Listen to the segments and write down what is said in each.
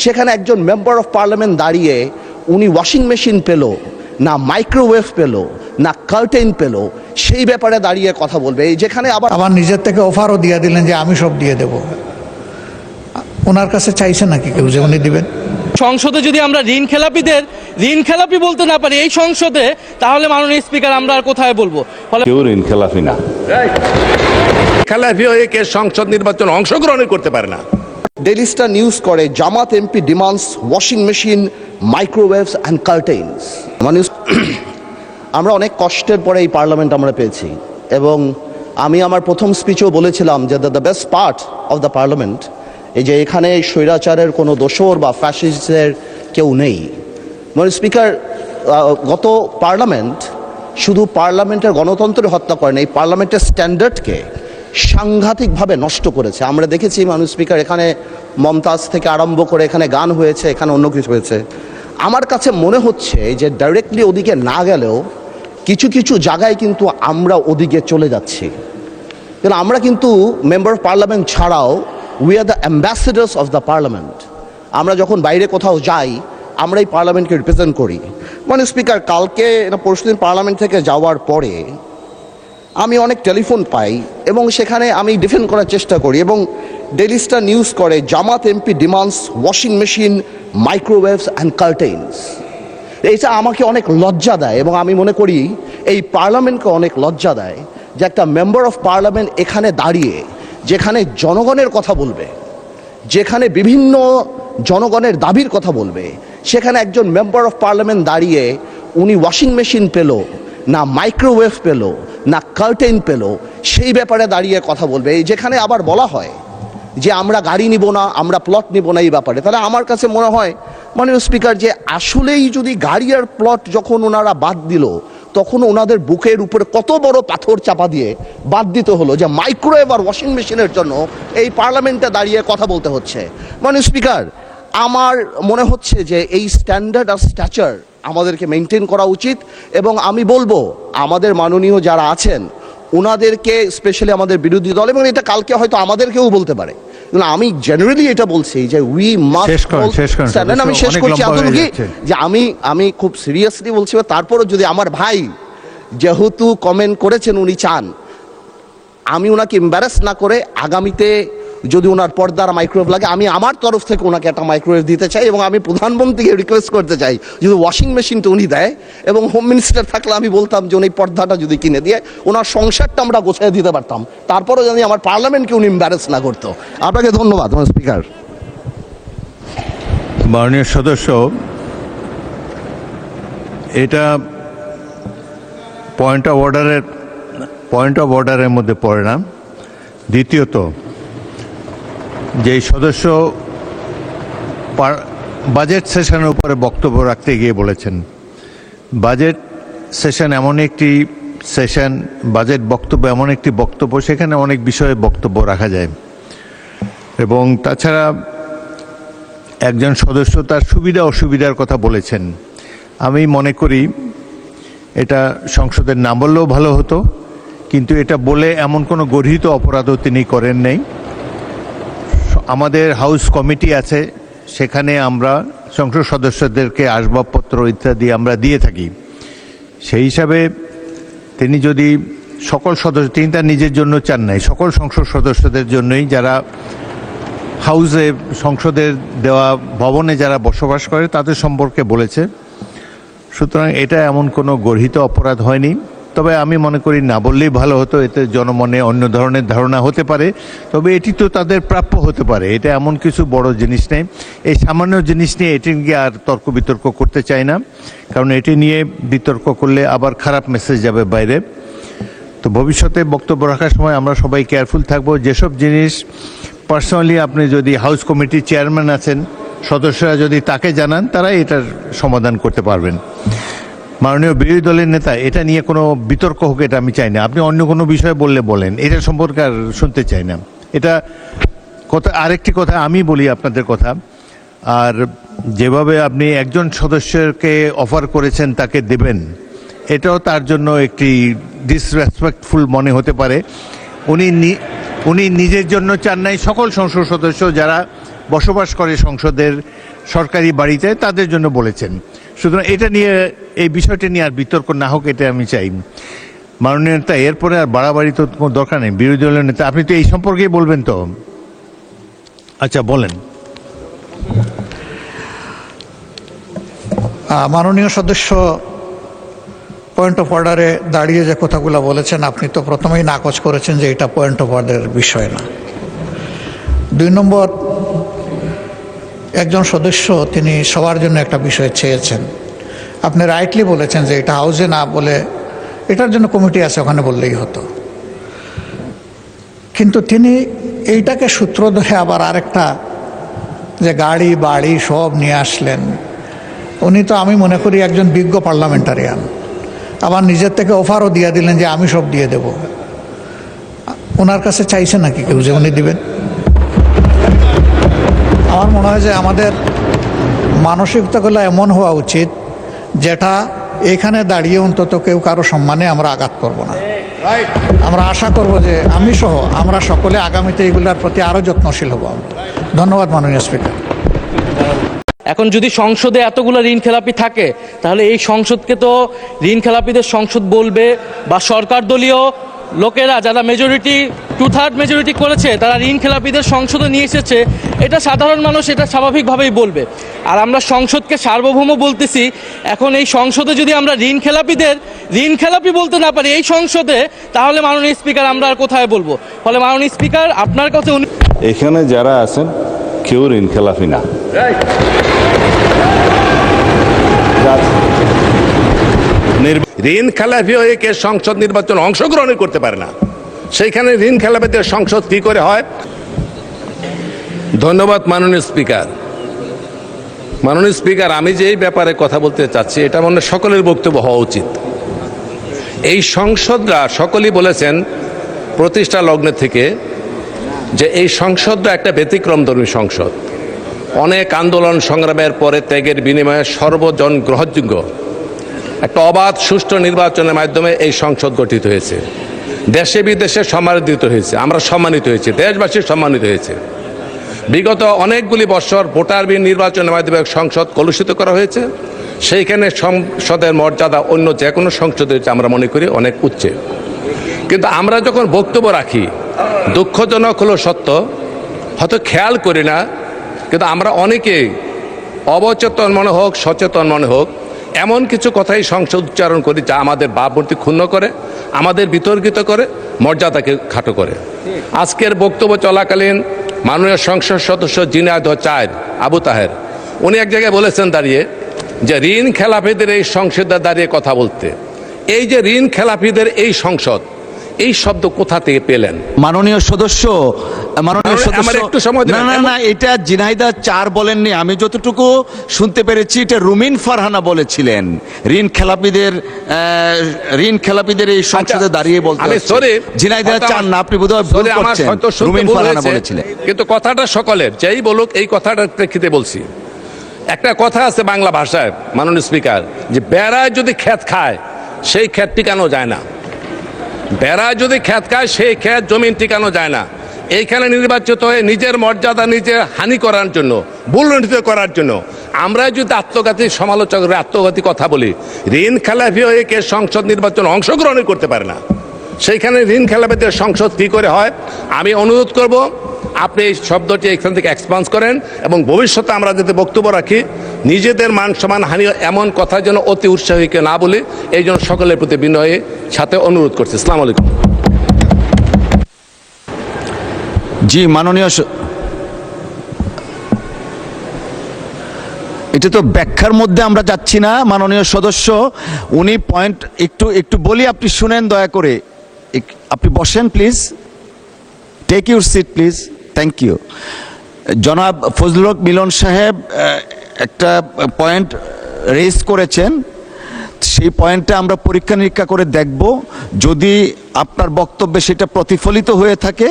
সেখানে একজন member of parliament দাঁড়িয়ে উনি ওয়াশিং মেশিন পেল না মাইক্রোওয়েভ পেল না কার্টেন পেল সেই ব্যাপারে দাঁড়িয়ে কথা বলবে। এই যেখানে আবার নিজের থেকে অফারও দিয়ে দিলেন যে আমি সব দিয়ে দেব। ওনার কাছে চাইছে নাকি কেউ যে উনি দিবেন? সংসদে যদি আমরা ঋণ খেলাপি বলতে না পারি এই সংসদে, তাহলে মাননীয় স্পিকার আমরা আর কোথায় বলবো? ফলে কেউ ঋণ খেলাপি না, খেলাপি হয়ে কে সংসদ নির্বাচনে অংশগ্রহণ করতে পারে না। ডেইলি স্টার নিউজ করে Jamaat MP demands washing machine microwaves and curtains. মানে আমরা অনেক কষ্টের পরে এই পার্লামেন্ট আমরা পেয়েছি, এবং আমি আমার প্রথম স্পিচেও বলেছিলাম যে the best part of the parliament এই যে এখানে স্বৈরাচারের কোনো দোসর বা ফ্যাসিস্টের কেউ নেই। মানে স্পিকার, গত পার্লামেন্ট শুধু পার্লামেন্টের গণতন্ত্রের হত্যা করেন, এই পার্লামেন্টের স্ট্যান্ডার্ডকে সাংঘাতিকভাবে নষ্ট করেছে। আমরা দেখেছি মাননীয় স্পিকার, এখানে মমতাজ থেকে আরম্ভ করে এখানে গান হয়েছে, এখানে অন্য কিছু হয়েছে। আমার কাছে মনে হচ্ছে যে ডাইরেক্টলি ওদিকে না গেলেও কিছু কিছু জায়গায় কিন্তু আমরা ওদিকে চলে যাচ্ছি। কারণ আমরা কিন্তু মেম্বার অফ পার্লামেন্ট ছাড়াও we are the ambassadors of the parliament. আমরা যখন বাইরে কোথাও যাই আমরা এই পার্লামেন্টকে রিপ্রেজেন্ট করি। মানে স্পিকার, কালকে পরশুদিন পার্লামেন্ট থেকে যাওয়ার পরে আমি অনেক টেলিফোন পাই এবং সেখানে আমি ডিফেন্ড করার চেষ্টা করি, এবং ডেইলি স্টার নিউজ করে Jamaat MP demands washing machine microwaves and curtains. এইটা আমাকে অনেক লজ্জা দেয়, এবং আমি মনে করি এই পার্লামেন্টকে অনেক লজ্জা দেয় যে একটা মেম্বার অফ পার্লামেন্ট এখানে দাঁড়িয়ে যেখানে জনগণের কথা বলবে, যেখানে বিভিন্ন জনগণের দাবির কথা বলবে, সেখানে একজন মেম্বার অফ পার্লামেন্ট দাঁড়িয়ে উনি ওয়াশিং মেশিন পেল না মাইক্রোওয়েভ পেল না কার্টেন পেল সেই ব্যাপারে দাঁড়িয়ে কথা বলবে। এই যেখানে আবার বলা হয় যে আমরা গাড়ি নিব না, আমরা প্লট নিব না এই ব্যাপারে, তাহলে আমার কাছে মনে হয় মাননীয় স্পিকার যে আসলেই যদি গাড়ি আর প্লট যখন ওনারা বাদ দিল তখন ওনাদের বুকের উপরে কত বড় পাথর চাপা দিয়ে বাদ দিতে হলো যে মাইক্রোওয়েভ আর ওয়াশিং মেশিনের জন্য এই পার্লামেন্টে দাঁড়িয়ে কথা বলতে হচ্ছে। মাননীয় স্পিকার, আমার মনে হচ্ছে যে এই স্ট্যান্ডার্ড আর স্ট্যাচার আমাদেরকে মেনটেন করা উচিত, এবং আমি বলবো আমাদের মাননীয় যারা আছেন ওনাদেরকে, স্পেশালি আমাদের বিরোধী দল, এবং এটা কালকে হয়তো আমাদেরকেও বলতে পারে, আমি জেনারেলি এটা বলছি যে উই মাস্ট, আমি শেষ করছি আন্তরিক যে আমি খুব সিরিয়াসলি বলছি। তারপরও যদি আমার ভাই যেহেতু কমেন্ট করেছেন উনি চান আমি ওনাকে এম্বারাস না করে আগামীতে যদি ওনার পর্দার মাইক্রোওয়েভ লাগে আমি আমার তরফ থেকে ওনাকে একটা মাইক্রোওয়েভ দিতে চাই, এবং আমি প্রধানমন্ত্রীকে রিকোয়েস্ট করতে চাই যদি ওয়াশিং মেশিনটা উনি দেয়, এবং হোম মিনিস্টার থাকলে আমি বলতাম যে উনি পর্দাটা যদি কিনে দিয়ে ওনার সংসারটা আমরা গোছায় দিতে পারতাম, তারপরে যদি আমার পার্লামেন্টকে উনি এম্বারাস না করতো। আপনাকে ধন্যবাদ স্পিকার। মাননীয় সদস্য, এটা পয়েন্ট অফ অর্ডারের মধ্যে পড়ে না। দ্বিতীয়ত, যেই সদস্য বাজেট সেশনের উপরে বক্তব্য রাখতে গিয়ে বলেছেন, বাজেট সেশন এমন একটি সেশন, বাজেট বক্তব্য এমন একটি বক্তব্য সেখানে অনেক বিষয়ে বক্তব্য রাখা যায়, এবং তাছাড়া একজন সদস্য তার সুবিধা অসুবিধার কথা বলেছেন। আমি মনে করি এটা সংসদের না বললেও ভালো হতো, কিন্তু এটা বলে এমন কোনো গর্হিত অপরাধও তিনি করেন নাই। আমাদের হাউস কমিটি আছে, সেখানে আমরা সংসদ সদস্যদেরকে আসবাবপত্র ইত্যাদি আমরা দিয়ে থাকি। সেই হিসাবে তিনি যদি সকল সদস্য, তিনি তার নিজের জন্য চান নাই, সকল সংসদ সদস্যদের জন্যই যারা হাউসে সংসদের দেওয়া ভবনে যারা বসবাস করে তাদের সম্পর্কে বলেছে। সুতরাং এটা এমন কোনো গর্হিত অপরাধ হয়নি। তবে আমি মনে করি না বললেই ভালো হতো, এতে জনমনে অন্য ধরনের ধারণা হতে পারে, তবে এটি তো তাদের প্রাপ্য হতে পারে। এটা এমন কিছু বড় জিনিস নেই, এই সামান্য জিনিস নিয়ে এটি নিয়ে আর তর্ক বিতর্ক করতে চাই না, কারণ এটি নিয়ে বিতর্ক করলে আবার খারাপ মেসেজ যাবে বাইরে। তো ভবিষ্যতে বক্তব্য রাখার সময় আমরা সবাই কেয়ারফুল থাকবো। যেসব জিনিস পার্সোনালি আপনি যদি হাউস কমিটির চেয়ারম্যান আছেন, সদস্যরা যদি তাকে জানান, তারা এটার সমাধান করতে পারবেন। মাননীয় বিরোধী দলের নেতা, এটা নিয়ে কোনো বিতর্ক হোক এটা আমি চাই না। আপনি অন্য কোনো বিষয়ে বললে বলেন, এটা সম্পর্কে আর শুনতে চাই না। এটা কথা, আরেকটি কথা আমি বলি আপনাদের কথা, আর যেভাবে আপনি একজন সদস্যকে অফার করেছেন তাকে দেবেন, এটাও তার জন্য একটি ডিসরেসপেক্টফুল মনে হতে পারে। উনি নিজের জন্য চান নাই, সকল সংসদ সদস্য যারা বসবাস করে সংসদের সরকারি বাড়িতে, তাদের জন্য বলেছেন। সুতরাং এটা নিয়ে, এই বিষয়টা নিয়ে আর বিতর্ক না হোক, এটা আমি চাই। মাননীয় নেতা, এরপরে আর বাড়াবাড়ি তো কোনো দরকার নেই। বিরোধী দলের নেতা, আপনি তো এই সম্পর্কেই বলবেন তো? আচ্ছা, বলেন। মাননীয় সদস্য পয়েন্ট অফ অর্ডারে দাঁড়িয়ে যে কথাগুলো বলেছেন, আপনি তো প্রথমেই নাকচ করেছেন যে এটা পয়েন্ট অফ অর্ডারের বিষয় না। 2 নম্বর, একজন সদস্য তিনি সবার জন্য একটা বিষয় চেয়েছেন। আপনি রাইটলি বলেছেন যে এটা হাউসে না বলে এটার জন্য কমিটি আছে, ওখানে বললেই হতো। কিন্তু তিনি এইটাকে সূত্র ধরে আবার আরেকটা, যে গাড়ি বাড়ি সব নিয়ে আসলেন। উনি তো, আমি মনে করি, একজন বিজ্ঞ পার্লামেন্টারিয়ান। আবার নিজের থেকে অফারও দিয়ে দিলেন যে আমি সব দিয়ে দেব। ওনার কাছে চাইছে নাকি কেউ যে উনি দিবেন? আমার মনে হয় যে আমাদের মানসিকতাগুলো এমন হওয়া উচিত যেটা এখানে দাঁড়িয়ে অন্তত কেউ কারো সম্মানে আমরা আঘাত করব না। আমরা আশা করব যে আমি সহ আমরা সকলে আগামীতে এগুলোর প্রতি আরও যত্নশীল হব। ধন্যবাদ মাননীয় স্পিকার। এখন যদি সংসদে এতগুলো ঋণ খেলাপি থাকে, তাহলে এই সংসদকে তো ঋণ খেলাপিদের সংসদ বলবে, বা সরকার দলীয় লোকেরা যারা মেজরিটি 2/3 মেজরিটি করেছে তারা ঋণ খেলাপিদের সংসদে নিয়ে এসেছে, এটা সাধারণ মানুষ এটা স্বাভাবিকভাবেই বলবে। আর আমরা সংসদকে সার্বভৌম বলতেছি। এখন এই সংসদে যদি আমরা ঋণ খেলাপি বলতে না পারি এই সংসদে, তাহলে মাননীয় স্পিকার আমরা আর কোথায় বলবো? ফলে মাননীয় স্পিকার, আপনার কাছে এখানে যারা আছেন কেউ ঋণ খেলাফি না। ঋণ খেলাফি হয়ে কে সংসদ নির্বাচন অংশগ্রহণ করতে পারে না, সেইখানে ঋণ খেলাপিদের সংসদ কি করে হয়? ধন্যবাদ মাননীয় স্পিকার। মাননীয় স্পিকার, আমি যে এই ব্যাপারে কথা বলতে চাচ্ছি, এটা মনে হয় সকলের বক্তব্য হওয়া উচিত। এই সংসদরা সকলেই বলেছেন প্রতিষ্ঠা লগ্নে থেকে যে এই সংসদটা একটা ব্যতিক্রমধর্মী সংসদ। অনেক আন্দোলন সংগ্রামের পরে ত্যাগের বিনিময়ে সর্বজন গ্রহণযোগ্য একটা অবাধ সুষ্ঠু নির্বাচনের মাধ্যমে এই সংসদ গঠিত হয়েছে। দেশে বিদেশে সম্মানিত হয়েছে, আমরা সম্মানিত হয়েছি, দেশবাসী সম্মানিত হয়েছে। বিগত অনেকগুলি বছর ভোটারবিহীন নির্বাচনের মাধ্যমে সংসদ কলুষিত করা হয়েছে। সেইখানে সংসদের মর্যাদা অন্য যে কোনো সংসদের আমরা মনে করি অনেক উচ্চে। কিন্তু আমরা যখন বক্তব্য রাখি, দুঃখজনক হলো সত্য, হয়তো খেয়াল করি না, কিন্তু আমরা অনেকেই অবচেতন মনে হোক সচেতন মনে হোক এমন কিছু কথাই সংসদ উচ্চারণ করি যা আমাদের ভাবমূর্তি ক্ষুণ্ণ করে, আমাদের বিতর্কিত করে, মর্যাদাকে খাটো করে। আজকের বক্তব্য চলাকালীন মাননীয় সংসদ সদস্য জিনায়দ চায়ের আবু তাহের, উনি এক জায়গায় বলেছেন দাঁড়িয়ে যে ঋণ খেলাপিদের এই সংসদে দাঁড়িয়ে কথা বলতে। এই যে ঋণ খেলাপিদের এই সংসদ, এই শব্দ কোথা থেকে পেলেন? মাননীয় সদস্য, আমার একটু সময় দিবেন। না, এটা জিনাইদা চার বলেননি। আমি যতটুকু শুনতে পেরেছি এটা রুমিন ফারহানা বলেছিলেন। ঋণ খেলাপিদের এই সংসদে দাঁড়িয়ে বলতে জিনাইদা চার না, আপনি বোধহয় ভুল করছেন। রুমিন ফারহানা বলেছিলেন। কিন্তু কথাটা সকলের, যেই বলুক এই কথাটার প্রেক্ষিতে বলছি। একটা কথা আছে বাংলা ভাষায় মাননীয় স্পিকার, যে বেড়ায় যদি ক্ষেত খায় সেই ক্ষেত টিকানো যায় না। বেড়ায় যদি ক্ষেত খায় সেই ক্ষেত জমিন টিকানো যায় না। এইখানে নির্বাচিত হয়ে নিজের মর্যাদা নিজে হানি করার জন্য, ভুলণ্ঠিত করার জন্য আমরা যদি আত্মঘাতী সমালোচকের আত্মঘাতী কথা বলি, ঋণ খেলাপি হয়ে কে সংসদ নির্বাচন অংশগ্রহণ করতে পারে না, সেইখানে ঋণ খেলাপিদের সংসদ কী করে হয়? আমি অনুরোধ করব আপনি এই শব্দটি এখান থেকে এক্সপান্স করেন, এবং ভবিষ্যতে আমরা যাতে বক্তব্য রাখি নিজেদের মান সম্মান হানি এমন কথা যেন অতি উৎসাহীকে না বলি, এই জন্য সকলের প্রতি বিনয়ের সাথে অনুরোধ করছি। আসসালামু আলাইকুম। জি মাননীয়, এটা তো ব্যাখ্যার মধ্যে আমরা যাচ্ছি না। মাননীয় সদস্য উনি পয়েন্ট একটু বলি, আপনি শুনেন দয়া করে। আপনি বসেন please, take your seat please. Thank you. জনাব ফজলুল হক মিলন সাহেব একটা পয়েন্ট রেজ করেছেন, সেই পয়েন্টটা আমরা পরীক্ষা নিরীক্ষা করে দেখব। যদি আপনার বক্তব্যে সেটা প্রতিফলিত হয়ে থাকে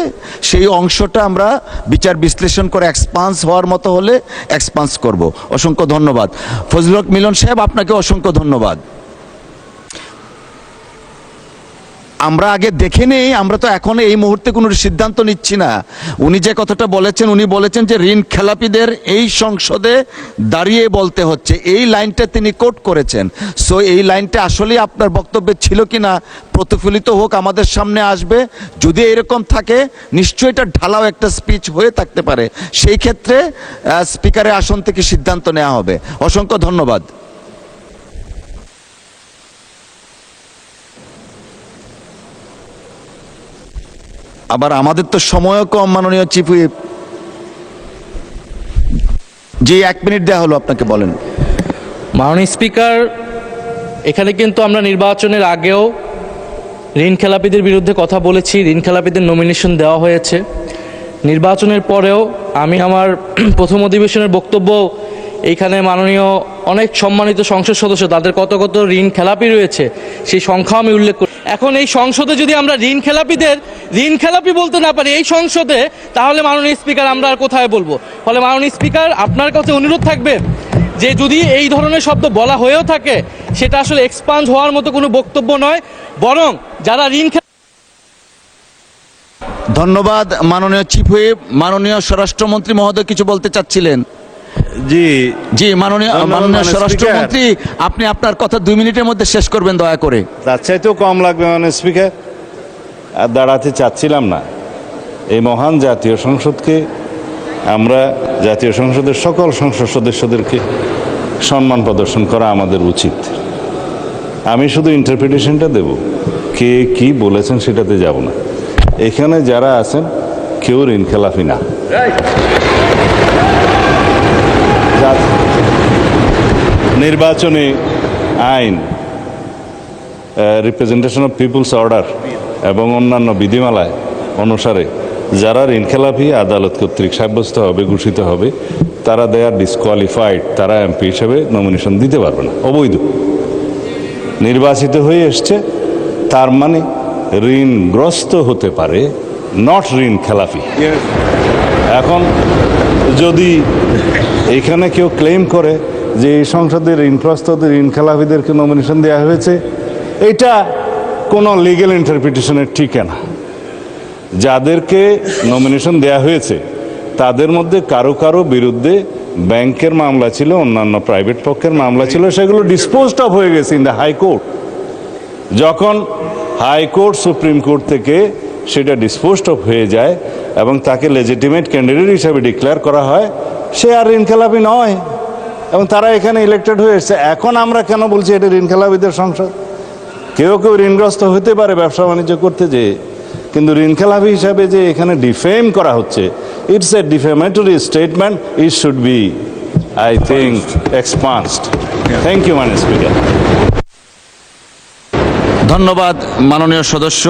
সেই অংশটা আমরা বিচার বিশ্লেষণ করে এক্সপান্স হওয়ার মতো হলে এক্সপান্স করব। অসংখ্য ধন্যবাদ ফজলুল হক মিলন সাহেব, আপনাকে অসংখ্য ধন্যবাদ। আমরা আগে দেখে নেই, আমরা তো এখন এই মুহূর্তে কোনো সিদ্ধান্ত নিচ্ছি না। উনি যে কথাটা বলেছেন, উনি বলেছেন যে ঋণ খেলাপিদের এই সংসদে দাঁড়িয়ে বলতে হচ্ছে, এই লাইনটা তিনি কোট করেছেন। সো এই লাইনটা আসলে আপনার বক্তব্যে ছিল কিনা প্রতিফলিত হোক, আমাদের সামনে আসবে। যদি এরকম থাকে নিশ্চয়ই এটা ঢালাও একটা স্পিচ হয়ে থাকতে পারে, সেই ক্ষেত্রে স্পিকারের আসন থেকে সিদ্ধান্ত নেওয়া হবে। অসংখ্য ধন্যবাদ। আবার আমাদের তো সময়ও কম, মাননীয় চিফ হুইপ। জি, 1 মিনিট দেওয়া হলো আপনাকে, বলেন। মাননীয় স্পিকার, এখানে কিন্তু আমরা নির্বাচনের আগেও ঋণ খেলাপিদের বিরুদ্ধে কথা বলেছি, ঋণ খেলাপিদের নমিনেশন দেওয়া হয়েছে। নির্বাচনের পরেও আমি আমার প্রথম অধিবেশনের বক্তব্য এইখানে মাননীয় অনেক সম্মানিত সংসদ সদস্য তাদের কত কত ঋণ খেলাপি রয়েছে সেই সংখ্যাও আমি উল্লেখ করি। এখন এই সংসদে যদি আমরা ঋণ খেলাপিদের ঋণ খেলাপি বলতে না পারি এই সংসদে, তাহলে মাননীয় স্পিকার আমরা আর কোথায় বলবো? ফলে মাননীয় স্পিকার, আপনার কাছে অনুরোধ থাকবে যে যদি এই ধরনের শব্দ বলা হয়েও থাকে সেটা আসলে এক্সপান্স হওয়ার মতো কোনো বক্তব্য নয়, বরং যারা ঋণ ধন্যবাদ মাননীয় চিফ হুইপ। মাননীয় স্বরাষ্ট্রমন্ত্রী মহোদয় কিছু বলতে চাচ্ছিলেন। জি জি, মাননীয় স্বরাষ্ট্রমন্ত্রী, আপনি আপনার কথা 2 মিনিটের মধ্যে শেষ করবেন দয়া করে। তার চাইতেও কম লাগবে মানে স্পিকার, আর দাঁড়াতে চাচ্ছিলাম না। এই মহান জাতীয় সংসদকে, আমরা জাতীয় সংসদের সকল সংসদ সদস্যদেরকে সম্মান প্রদর্শন করা আমাদের উচিত। আমি শুধু ইন্টারপ্রিটেশনটা দেব, কে কি বলেছেন সেটাতে যাব না। এখানে যারা আছেন কেউ ঋণ খেলাফি না। নির্বাচনী আইন, রিপ্রেজেন্টেশন অফ পিপুলস অর্ডার এবং অন্যান্য বিধিমালায় অনুসারে যারা ঋণখেলাপি আদালত কর্তৃক সাব্যস্ত হবে, ঘোষিত হবে, তারা দে আর ডিসকোয়ালিফাইড, তারা এমপি হিসেবে নমিনেশন দিতে পারবে না, অবৈধ। নির্বাচিত হয়ে এসছে তার মানে ঋণগ্রস্ত হতে পারে, নট ঋণ খেলাপি। এখন যদি এখানে কেউ ক্লেম করে যে এই সংসদের ঋণগ্রস্ত ঋণ খেলাপিদেরকে নমিনেশন দেওয়া হয়েছে, এটা কোনো লিগ্যাল ইন্টারপ্রিটেশনের ঠিকানা। যাদেরকে নমিনেশন দেওয়া হয়েছে তাদের মধ্যে কারো কারো বিরুদ্ধে ব্যাংকের মামলা ছিল, অন্যান্য প্রাইভেট পক্ষের মামলা ছিল, সেগুলো ডিসপোজড অফ হয়ে গেছে ইন দ্য হাইকোর্ট। যখন হাইকোর্ট সুপ্রিম কোর্ট থেকে সেটা ডিসপোজড অফ হয়ে যায় এবং তাকে লেজিটিমেট ক্যান্ডিডেট হিসাবে ডিক্লেয়ার করা হয়, সে আর ঋণখেলাপি নয় এবং তারা এখানে ইলেক্টেড হয়ে এসছে। এখন আমরা কেন বলছি এটা ঋণখেলাপিদের সংসদ? কেউ কেউ ঋণগ্রস্ত হতে পারে ব্যবসা বাণিজ্য করতে যেয়ে, কিন্তু ঋণখেলাপি হিসাবে যে এখানে ডিফেম করা হচ্ছে, it's a defamatory statement, it should be, I think, expunged. Thank you মাননীয় স্পিকার। ধন্যবাদ মাননীয় সদস্য।